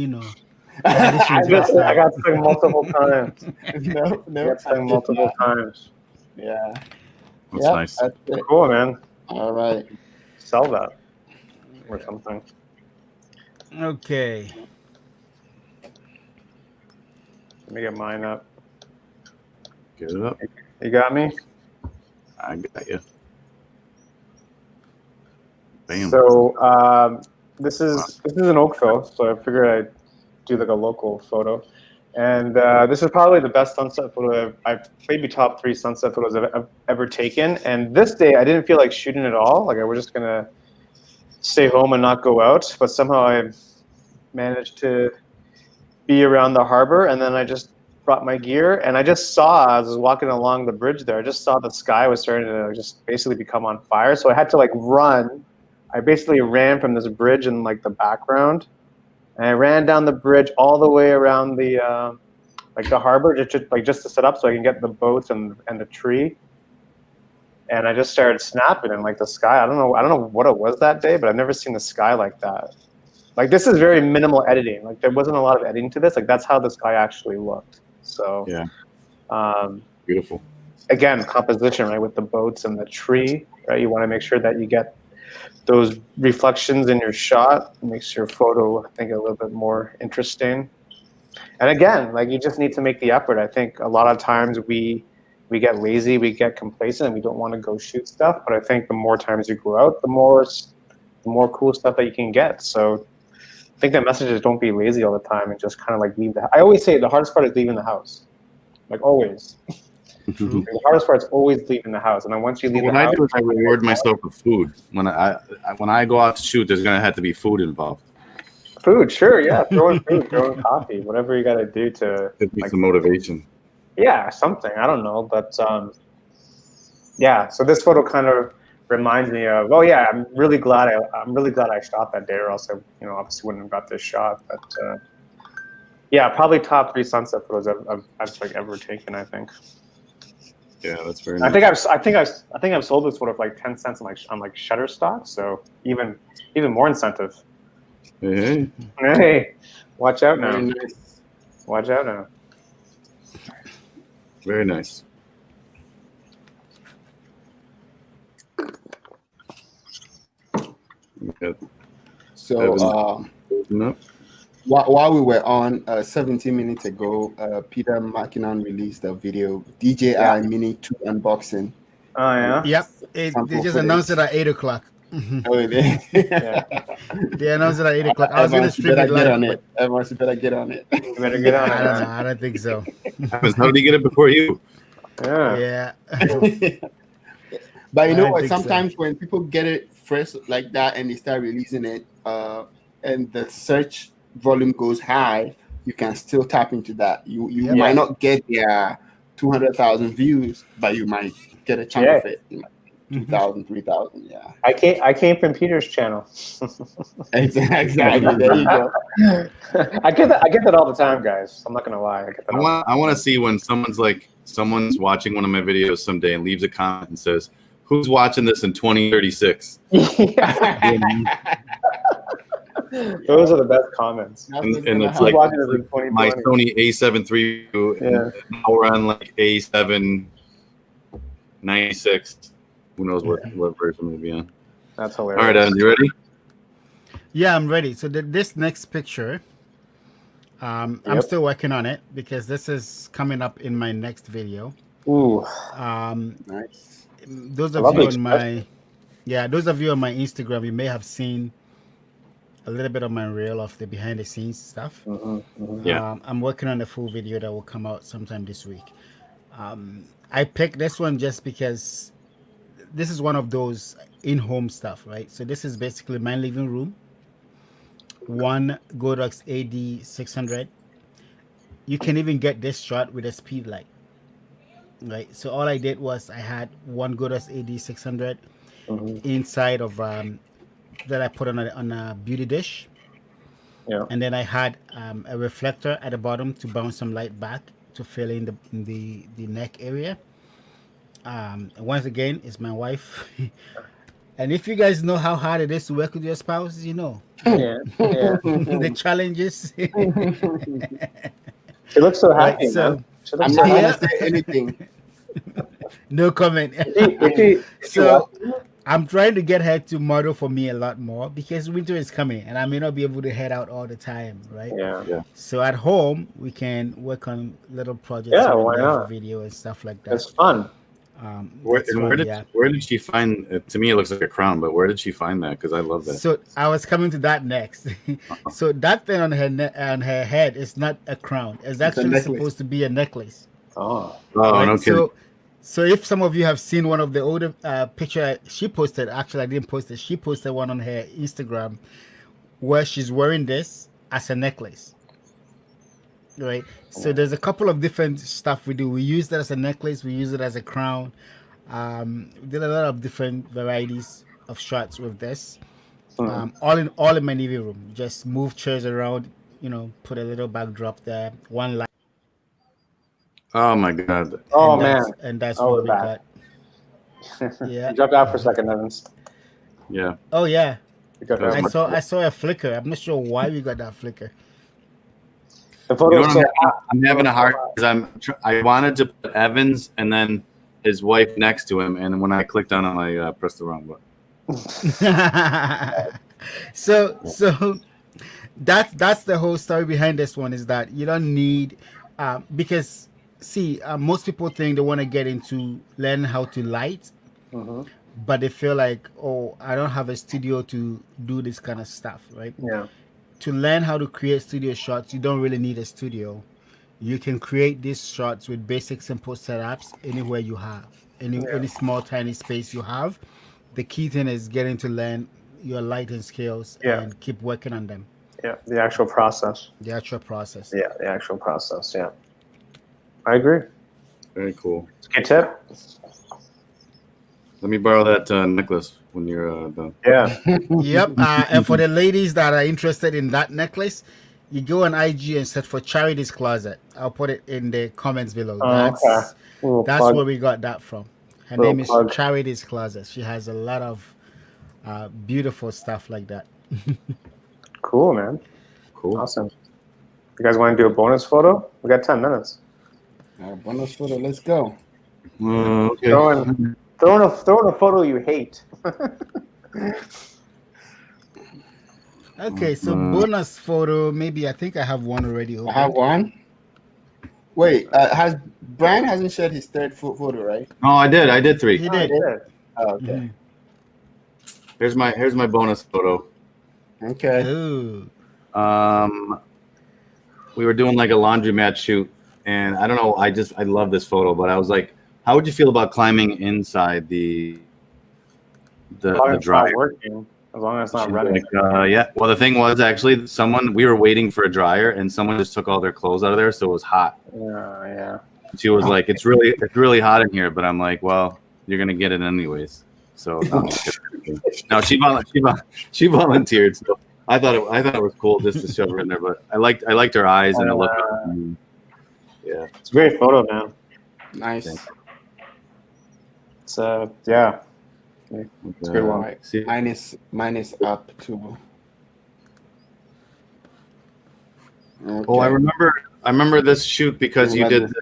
I got stung multiple times. No. I got stung multiple times. Yeah. That's nice. That's cool, man. All right. Sell that or something. Okay. Let me get mine up. Get it up. You got me? I got you. Bam. So this is an Oakville, so I figured I'd do like a local photo. And this is probably the best sunset photo I've maybe top 3 sunset photos I've ever taken. And this day I didn't feel like shooting at all. Like I was just gonna stay home and not go out. But somehow I managed to be around the harbor, and then I just brought my gear, and I just saw, as I was walking along the bridge there, I just saw the sky was starting to just basically become on fire. So I had to like run. I basically ran from this bridge in like the background. And I ran down the bridge all the way around the like the harbor just to set up so I can get the boats and the tree. And I just started snapping, and like the sky, I don't know what it was that day, but I've never seen the sky like that. Like this is very minimal editing. Like there wasn't a lot of editing to this. Like that's how the sky actually looked. So yeah, beautiful. Again, composition, right, with the boats and the tree, right? You want to make sure that you get those reflections in your shot. It makes your photo, I think, a little bit more interesting. And again, like you just need to make the effort. I think a lot of times we get lazy, we get complacent, and we don't want to go shoot stuff. But I think the more times you go out, the more cool stuff that you can get. So I think the message is don't be lazy all the time and just kind of like leave the. I always say the hardest part is leaving the house. like always. True. The hardest part's always leaving the house, and then once you leave What the I house, do is I reward myself with food. When I go out to shoot, there's gonna have to be food involved. food, sure, yeah, throw in food, throw in coffee, whatever you got to do to Gives me like, some motivation. yeah, something. I don't know, but yeah. So this photo kind of reminds me of. Oh yeah, I'm really glad I shot that day, or else I, obviously wouldn't have got this shot. But yeah, probably top 3 sunset photos I've like ever taken. I think. Yeah, that's very I nice. think I've sold this photo for like 10 cents on like Shutterstock. So even more incentive. Hey, Hey, watch out now. Very nice. Watch out now. very nice. Yeah, So no. while we were on 17 minutes ago, Peter McKinnon released a video, DJI Mini 2 unboxing. Oh yeah. Yep. They just announced it at 8:00. Oh, really? Yeah. They announced it at 8:00. I was gonna Everyone stream better it get live. on it. Everyone better get on it. You better get on I don't it. know. I don't think so. How did he get it before you? Yeah. Yeah. But you I know don't what? think so. Sometimes when people get it fresh like that and they start releasing it, and the search volume goes high, you can still tap into that. You Yep. might not get their 200,000 views, but you might get a chunk Yeah. of it. You might 2,000, 3,000. Yeah, I came from Peter's channel. exactly. There you go. I get that all the time, guys. I'm not gonna lie. I get that. I want to see when someone's watching one of my videos someday and leaves a comment and says, "Who's watching this in 2036?" Those are the best comments. That's And, what's and gonna it's Who's like watching this in 2020? my Sony A7 III. Yeah. Now we're on like A7 96. Who knows what version we'll be on? That's All hilarious. right, Evan, you ready? Yeah, I'm ready. So this next picture, I'm Yep. still working on it because this is coming up in my next video. Ooh, Nice. Those I of love you the on my those of you on my Instagram, you may have seen a little bit of my reel of the behind the scenes stuff. Yeah. I'm working on a full video that will come out sometime this week. I picked this one just because this is one of those in-home stuff, right? So this is basically my living room. One Godox AD 600. You can even get this shot with a speed light, right? So all I did was I had one Godox AD 600 inside of that I put on a beauty dish. yeah. And then I had a reflector at the bottom to bounce some light back to fill in the neck area. Once again, it's my wife. And if you guys know how hard it is to work with your spouse, you know Yeah. the challenges. She looks so Right, happy, so- man. She looks I'm so not happy. gonna say anything. No comment. If she So I'm trying to get her to model for me a lot more because winter is coming and I may not be able to head out all the time, right? yeah. So at home we can work on little projects Yeah, here and why there for not? video and stuff like that. It's fun. Where It's fun, yeah. did she find? To me, it looks like a crown, but where did she find that? Because I love that. So I was coming to that next. So that thing on on her head is not a crown. It's actually necklace. supposed to be a necklace. Oh, Oh, Right? no kidding. So if some of you have seen one of the older picture she posted, actually I didn't post it. She posted one on her Instagram where she's wearing this as a necklace. Right. So there's a couple of different stuff we do. We use that as a necklace. We use it as a crown. We did a lot of different varieties of shots with this. All in my living room. Just move chairs around. Put a little backdrop there. One light. Oh my God. Oh, and man. That's Oh, what we we're got. Yeah. You jumped out for a second, Evans. Yeah. Oh yeah. You got That was out. I saw a flicker. I'm not sure why we got that flicker. The You photo know is what so I'm having a hard because I wanted to put Evans and then his wife next to him, and when I clicked on him, I pressed the wrong button. So that's the whole story behind this one is that you don't need because see most people think they want to get into learn how to light, but they feel like, oh, I don't have a studio to do this kind of stuff, right? Yeah. To learn how to create studio shots, you don't really need a studio. You can create these shots with basic, simple setups anywhere you have, any small, tiny space you have. The key thing is getting to learn your lighting skills Yeah. and keep working on them. Yeah, the actual process. The actual process. Yeah, the actual process. Yeah, I agree. Very cool. It's a good tip. Let me borrow that necklace when you're done. Yeah. Yep. And for the ladies that are interested in that necklace, you go on IG and search for Charity's Closet. I'll put it in the comments below. Okay. Little That's plug. where we got that from. Her Little name is plug. Charity's Closet. She has a lot of beautiful stuff like that. Cool, man. Cool. Awesome. You guys want to do a bonus photo? We got 10 minutes. Bonus photo. Let's go. Okay. Throw in a photo you hate. Okay, so bonus photo. Maybe I think I have one already. I have one. Wait, has Brian hasn't shared his third photo, right? No, I did. I did 3. He did. Oh, okay. Mhm. Here's my bonus photo. Okay. Ooh. We were doing like a laundromat shoot, and I don't know. I love this photo, but I was like, how would you feel about climbing inside the It's dryer? not working as long as it's not She's running. like, yeah. Well, the thing was actually we were waiting for a dryer, and someone just took all their clothes out of there, so it was hot. Yeah. She was like, it's really hot in here, but I'm like, well, you're gonna get it anyways. So no, she volunteered. So I thought it was cool just to shove her in there, but I liked her eyes and the look. Yeah, It's a great photo, man. Nice. It's yeah. It's a good one. Right. See, Mine is up too. Okay. oh, I remember this shoot because you Remember.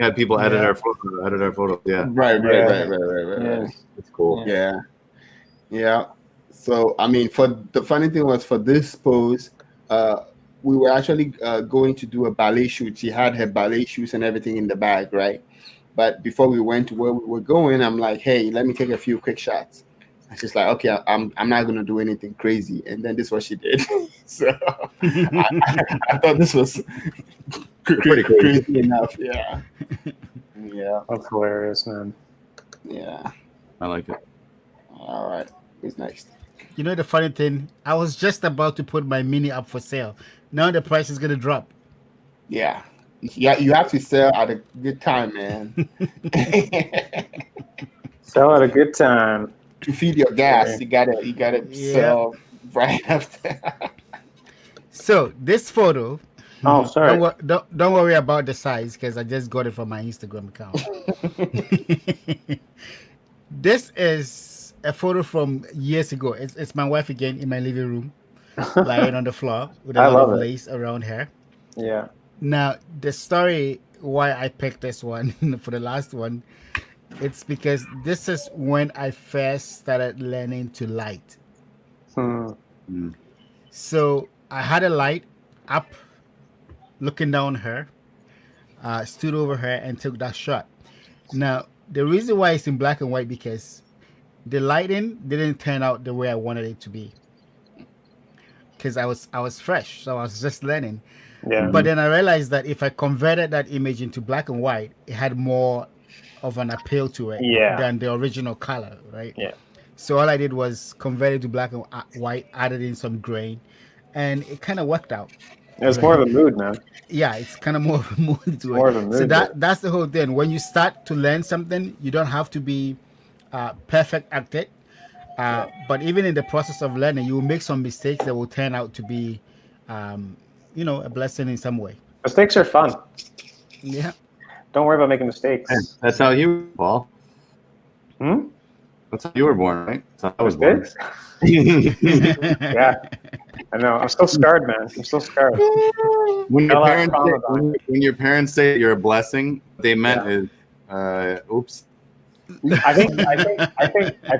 had people edit Yeah. our photos. Yeah, Right. Yeah. it's cool. Yeah. So I mean, for the funny thing was for this pose, we were actually going to do a ballet shoot. She had her ballet shoes and everything in the bag, right? But before we went to where we were going, I'm like, hey, let me take a few quick shots. And she's like, okay, I'm not gonna do anything crazy. And then this is what she did. So I thought this was Pretty crazy. enough. Yeah. Yeah. That's hilarious, man. Yeah. I like it. All right. Who's next? You know the funny thing? I was just about to put my mini up for sale. Now the price is gonna drop. Yeah. Yeah, you have to sell at a good time, man. Sell at a good time. To feed your gas, Okay. you gotta Yeah. sell right after. So this photo. Oh, sorry. Don't worry about the size because I just got it from my Instagram account. This is a photo from years ago. It's my wife again in my living room, lying on the floor with a I lot love of it. lace around her. Yeah. Now, the story why I picked this one for the last one, it's because this is when I first started learning to light. So I had a light up, looking down her, stood over her and took that shot. Now, the reason why it's in black and white because the lighting didn't turn out the way I wanted it to be. Because I was fresh, so I was just learning. Yeah. But then I realized that if I converted that image into black and white, it had more of an appeal to it Yeah. than the original color, right? Yeah. So all I did was convert it to black and white, added in some grain, and it kind of worked out. It's more of a mood, man. Yeah, it's kind of more of a mood to More it. of a mood, So yeah. that's the whole thing. When you start to learn something, you don't have to be perfect at it. But even in the process of learning, you will make some mistakes that will turn out to be, a blessing in some way. Mistakes are fun. Yeah. Don't worry about making mistakes. That's how you, Paul. Hmm? That's how you were born, right? That's how I was born. Mistakes? Yeah. I know. I'm still scarred, man. I'm still scarred. When Got a your lot of parents trauma say, when your parents say you're a blessing, what they meant is, oops. I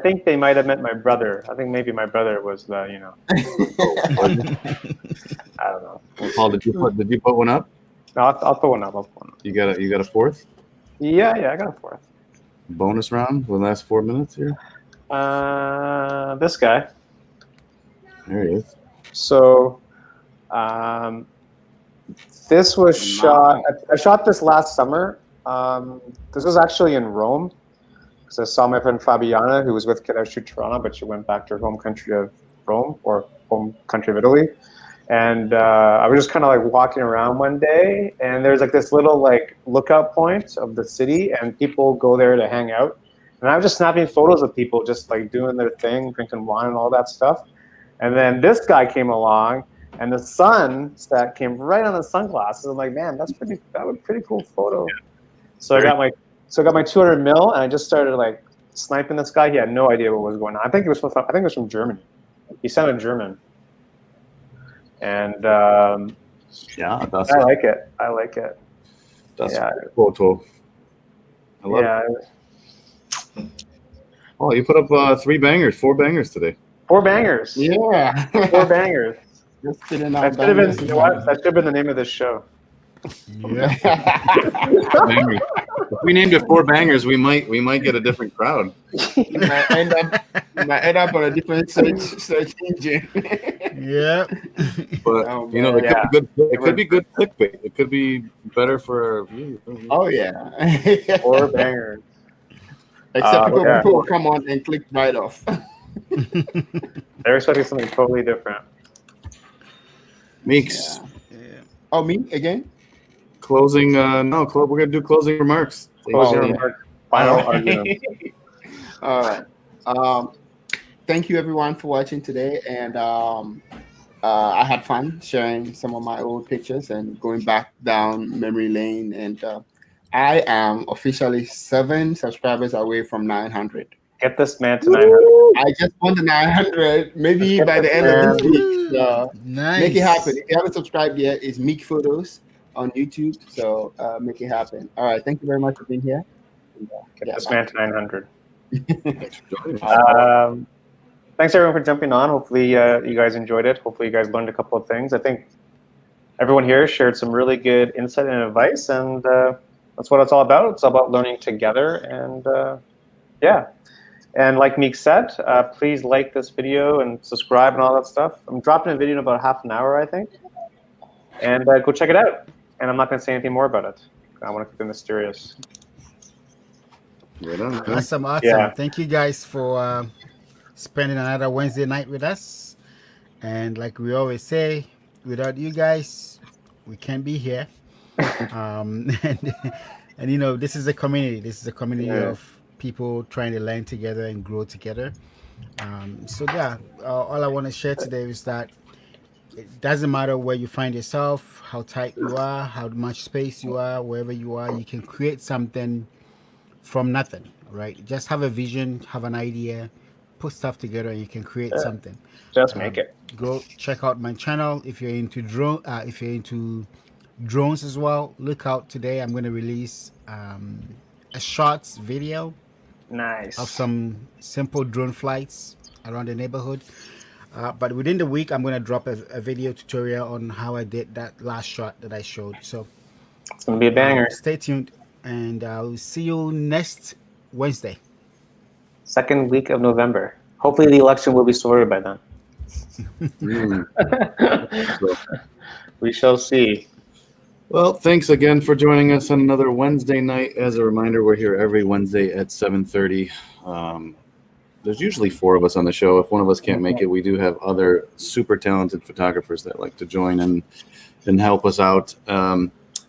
think they might have met my brother. I think maybe my brother was the, I don't know. Paul, did you put one up? No, I'll put one up. You got a fourth Yeah, I got a fourth. bonus round for the last 4 minutes here. This guy. There he is. So, This was Nice. shot. I shot this last summer. This was actually in Rome. So I saw my friend Fabiana, who was with Kid Shoot Toronto, but she went back to her home country of Rome, or home country of Italy. And I was just kind of like walking around one day, and there's like this little like lookout point of the city, and people go there to hang out. And I was just snapping photos of people just like doing their thing, drinking wine and all that stuff. And then this guy came along, and the sunset came right on the sunglasses. I'm like, man, that was a pretty cool photo. So I got my 200 mil, and I just started like sniping this guy. He had no idea what was going on. I think it was from Germany. He sounded German. And Yeah, that's I like it. that's yeah. a photo. I love it. Oh, you put up 4 bangers today. 4 bangers. Yeah. 4 bangers. Just kidding. That should have been, you know what? That should have been the name of this show. Yeah. Bangers. If we named it 4 bangers, we might get a different crowd. You might end up on a different search engine. Yeah. But Oh, you know, man. it could be good clickbait. It could be better for views. Oh yeah. 4 bangers. Except yeah. people will come on and click right off. They're expecting something totally different. Meeks, Oh, me again? closing. No, we're gonna do closing remarks. Closing yeah. remarks. Final argument. All right. Thank you everyone for watching today, and I had fun sharing some of my old pictures and going back down memory lane. And I am officially 7 subscribers away from 900. Get this man to 900. I just want the 900. Maybe by the end of this week. So Nice. make it happen. If you haven't subscribed yet, it's Meek Photos on YouTube. So make it happen. All right. Thank you very much for being here. And, Get this man to 900. Thanks for joining us. Thanks everyone for jumping on. Hopefully you guys enjoyed it. Hopefully you guys learned a couple of things. I think everyone here shared some really good insight and advice, and that's what it's all about. It's all about learning together, and yeah. And like Meek said, please like this video and subscribe and all that stuff. I'm dropping a video in about half an hour, I think. And go check it out. And I'm not going to say anything more about it. I want to keep it mysterious. Right on, man. Awesome. Yeah. Thank you guys for spending another Wednesday night with us. And like we always say, without you guys, we can't be here. And you know, this is a community. This is a community of people trying to learn together and grow together. So yeah, all I want to share today is that it doesn't matter where you find yourself, how tight you are, how much space you are, wherever you are, you can create something from nothing, right? Just have a vision, have an idea, put stuff together, and you can create something. Just make it. Go check out my channel if you're into drones as well. Look out today. I'm going to release a shorts video Nice. of some simple drone flights around the neighborhood. But within the week, I'm going to drop a video tutorial on how I did that last shot that I showed. So It's going to be a banger. stay tuned, and I'll see you next Wednesday. 2nd week of November. Hopefully the election will be sorted by then. We shall see. Well, thanks again for joining us on another Wednesday night. As a reminder, we're here every Wednesday at 7:30. There's usually 4 of us on the show. If one of us can't make it, we do have other super talented photographers that like to join and help us out.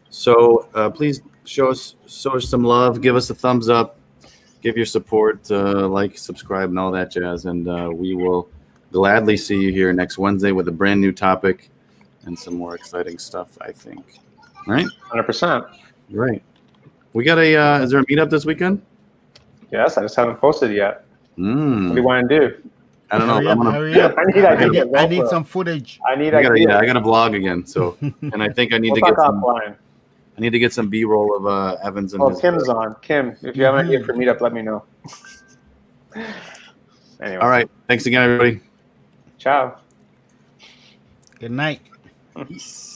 So please show us some love. Give us a thumbs up. Give your support, like, subscribe, and all that jazz. And we will gladly see you here next Wednesday with a brand new topic and some more exciting stuff, I think. Right? 100%. Right. We got is there a meetup this weekend? Yes, I just haven't posted yet. What do you want to do? I don't know. Hurry up. I need ideas. I need some footage. I need I ideas. got to vlog again. So, and I think I need We'll to get talk some. offline. I need to get some B-roll of Evans and. Oh, his, Kim's on. Kim, if you have an idea for meetup, let me know. Anyway. All right. Thanks again, everybody. Ciao. Good night. Peace.